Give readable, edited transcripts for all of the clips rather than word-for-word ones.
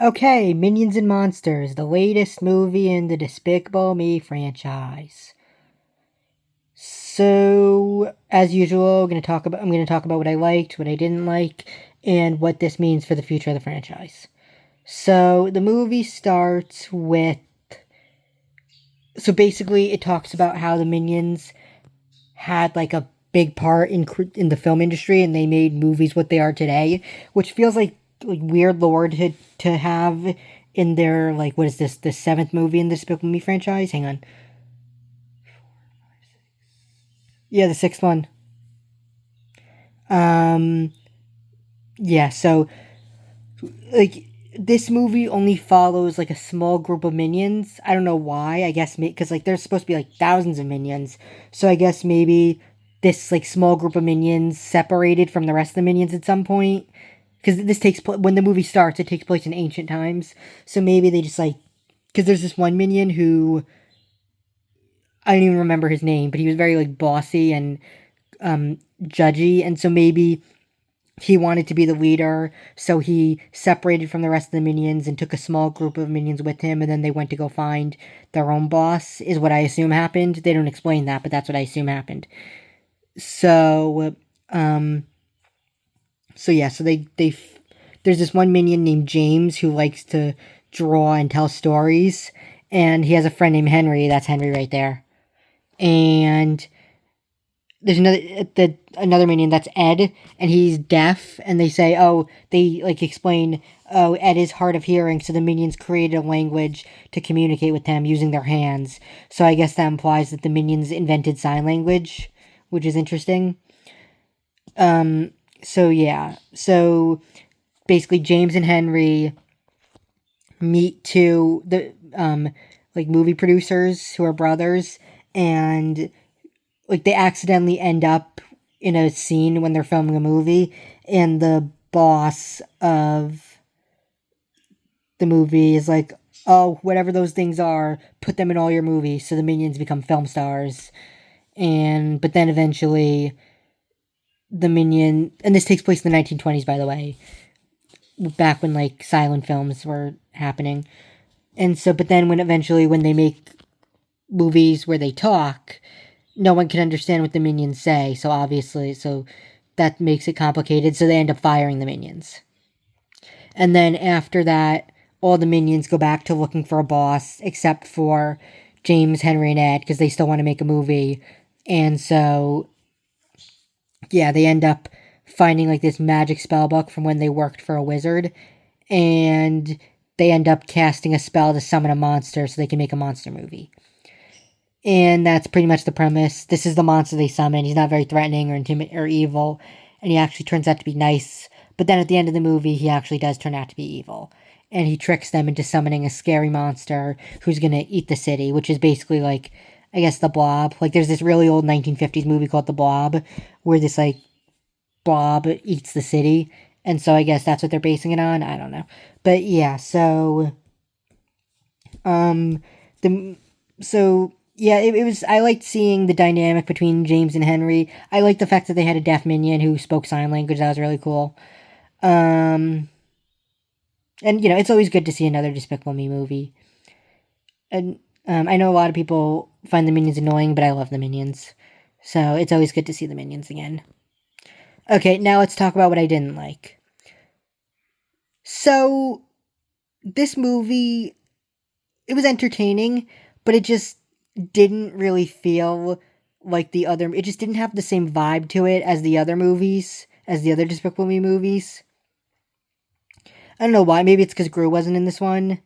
Okay, Minions and Monsters, the latest movie in the Despicable Me franchise. So, as usual, I'm gonna talk about what I liked, what I didn't like, and what this means for the future of the franchise. So, the movie starts with so basically it talks about how the Minions had like a big part in the film industry and they made movies what they are today, which feels like weird lore to have in their like what is this the seventh movie in the Despicable Me franchise? Hang on, yeah, the sixth one. Um, yeah, so like this movie only follows like a small group of minions. I don't know why. I guess because like there's supposed to be like thousands of minions, so I guess maybe this like small group of minions separated from the rest of the minions at some point. Because when the movie starts, it takes place in ancient times. So maybe they just like because there's this one minion who I don't even remember his name, but he was very like bossy and judgy, and so maybe he wanted to be the leader, so he separated from the rest of the minions and took a small group of minions with him, and then they went to go find their own boss, is what I assume happened. They don't explain that, but that's what I assume happened. So, um, so yeah, so there's this one minion named James who likes to draw and tell stories, and he has a friend named Henry. That's Henry right there. And there's another minion that's Ed, and he's deaf. And they say, oh, they like explain, oh, Ed is hard of hearing, so the minions created a language to communicate with him using their hands. So I guess that implies that the minions invented sign language, which is interesting. So yeah, so basically James and Henry meet the like movie producers who are brothers, and like they accidentally end up in a scene when they're filming a movie, and the boss of the movie is like, oh, whatever those things are, put them in all your movies, so the minions become film stars. And but then eventually the minion, and this takes place in the 1920s, by the way, back when like silent films were happening. And so but then when they make movies where they talk, no one can understand what the minions say, so obviously, so that makes it complicated, so they end up firing the minions. And then after that, all the minions go back to looking for a boss, except for James, Henry, and Ed, because they still want to make a movie. And so, yeah, they end up finding like this magic spell book from when they worked for a wizard, and they end up casting a spell to summon a monster so they can make a monster movie. And that's pretty much the premise. This is the monster they summon. He's not very threatening or or evil, and he actually turns out to be nice. But then at the end of the movie, he actually does turn out to be evil, and he tricks them into summoning a scary monster who's gonna eat the city, which is basically like, I guess, the Blob. Like, there's this really old 1950s movie called The Blob, where this like blob eats the city, and so I guess that's what they're basing it on. I don't know, but yeah. Um, the so yeah, it was. I liked seeing the dynamic between James and Henry. I liked the fact that they had a deaf minion who spoke sign language. That was really cool. Um, and it's always good to see another Despicable Me movie. And I know a lot of people find the minions annoying, but I love the minions, so it's always good to see the minions again. Okay, now let's talk about what I didn't like. So this movie, it was entertaining, but it just didn't really feel like the other. It just didn't have the same vibe to it as the other movies, as the other Despicable Me movies. I don't know why. Maybe it's because Gru wasn't in this one.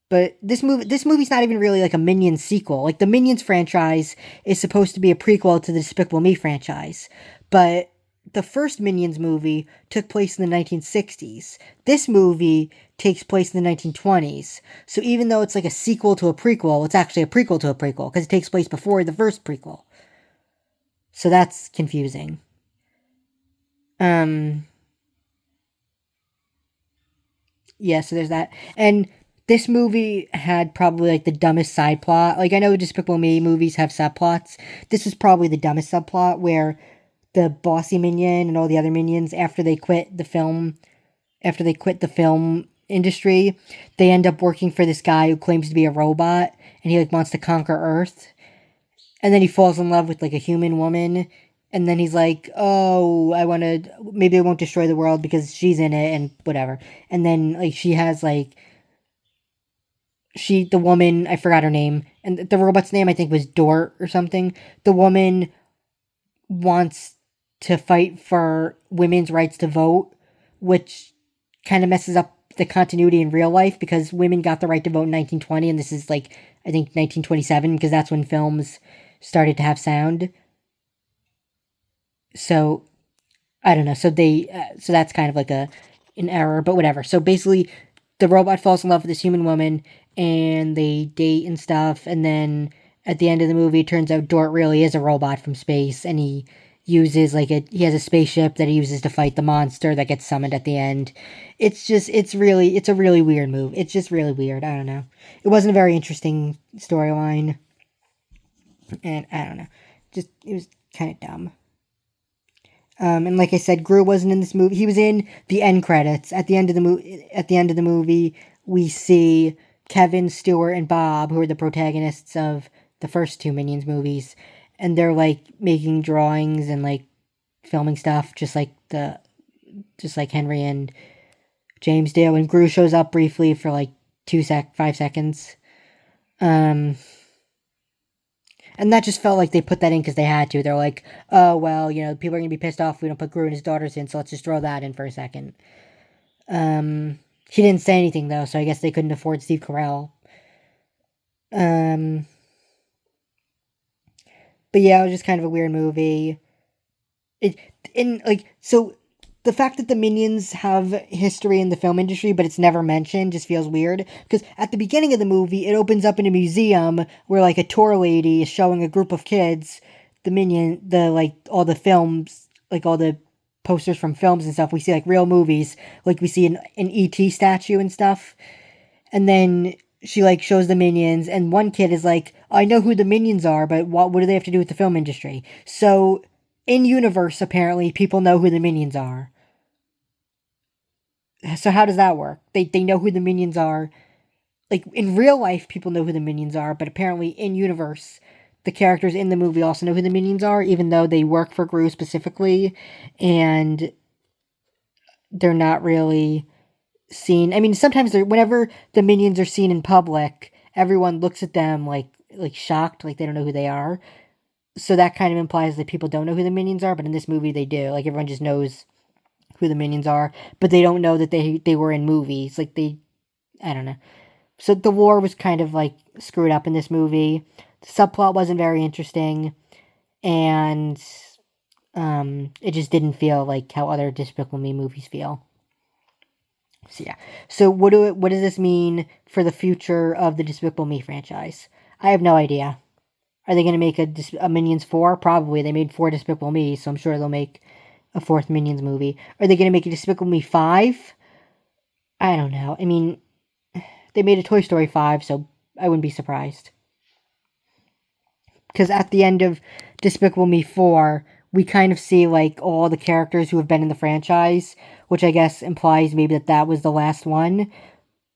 But this movie's not even really like a Minions sequel. Like the Minions franchise is supposed to be a prequel to the Despicable Me franchise, but the first Minions movie took place in the 1960s. This movie takes place in the 1920s. So even though it's like a sequel to a prequel, it's actually a prequel to a prequel because it takes place before the first prequel. So that's confusing. Um yeah, so there's that. And this movie had probably like the dumbest side plot. Like I know Despicable Me movies have subplots. This is probably the dumbest subplot where the bossy minion and all the other minions after they quit the film industry, they end up working for this guy who claims to be a robot, and he like wants to conquer Earth. And then he falls in love with like a human woman, and then he's like, "Oh, I want to. Maybe I won't destroy the world because she's in it and whatever." And then like she has like the woman, I forgot her name, and the robot's name I think was Dort or something. The woman wants to fight for women's rights to vote, which kind of messes up the continuity in real life because women got the right to vote in 1920, and this is like I think 1927 because that's when films started to have sound. So I don't know. So that's kind of like an error, but whatever. So basically, the robot falls in love with this human woman, and they date and stuff. And then at the end of the movie, it turns out Dort really is a robot from space, and he uses he has a spaceship that he uses to fight the monster that gets summoned at the end. It's a really weird move. It's just really weird. I don't know. It wasn't a very interesting storyline, and I don't know. Just it was kind of dumb. And like I said, Gru wasn't in this movie. He was in the end credits. At the end of the movie, we see Kevin, Stuart, and Bob, who are the protagonists of the first two Minions movies, and they're like making drawings and like filming stuff, just like Henry and James do. And Gru shows up briefly for like 5 seconds. And that just felt like they put that in because they had to. They're like, oh, well, people are going to be pissed off if we don't put Gru and his daughters in, so let's just throw that in for a second. He didn't say anything, though, so I guess they couldn't afford Steve Carell. But yeah, it was just kind of a weird movie. So the fact that the Minions have history in the film industry, but it's never mentioned, just feels weird. Because at the beginning of the movie, it opens up in a museum where, like, a tour lady is showing a group of kids all the films, like, all the posters from films and stuff. We see, like, real movies. Like, we see an E.T. statue and stuff. And then she, like, shows the Minions, and one kid is like, I know who the Minions are, but what do they have to do with the film industry? So in universe, apparently, people know who the Minions are. So how does that work? They know who the Minions are. Like, in real life, people know who the Minions are, but apparently in universe, the characters in the movie also know who the Minions are, even though they work for Gru specifically, and they're not really seen. I mean, sometimes whenever the Minions are seen in public, everyone looks at them like shocked, like they don't know who they are. So that kind of implies that people don't know who the Minions are, but in this movie they do. Like, everyone just knows who the Minions are, but they don't know that they were in movies. Like, I don't know. So the war was kind of, like, screwed up in this movie. The subplot wasn't very interesting, and it just didn't feel like how other Despicable Me movies feel. So yeah. So what does this mean for the future of the Despicable Me franchise? I have no idea. Are they going to make a Minions 4? Probably. They made 4 Despicable Me, so I'm sure they'll make a 4th Minions movie. Are they going to make a Despicable Me 5? I don't know. I mean, they made a Toy Story 5, so I wouldn't be surprised. Because at the end of Despicable Me 4, we kind of see, like, all the characters who have been in the franchise, which I guess implies maybe that was the last one.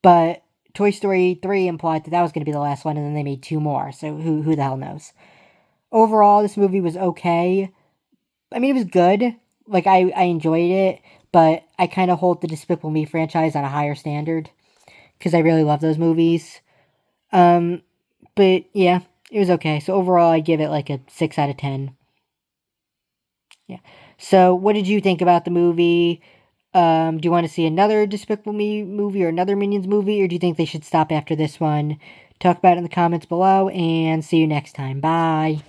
But Toy Story 3 implied that was going to be the last one, and then they made 2 more, so who the hell knows. Overall, this movie was okay. I mean, it was good. Like, I enjoyed it, but I kind of hold the Despicable Me franchise on a higher standard, because I really love those movies. But, yeah, it was okay. So overall, I give it, like, a 6 out of 10. Yeah. So, what did you think about the movie? Do you want to see another Despicable Me movie or another Minions movie, or do you think they should stop after this one? Talk about it in the comments below, and see you next time. Bye.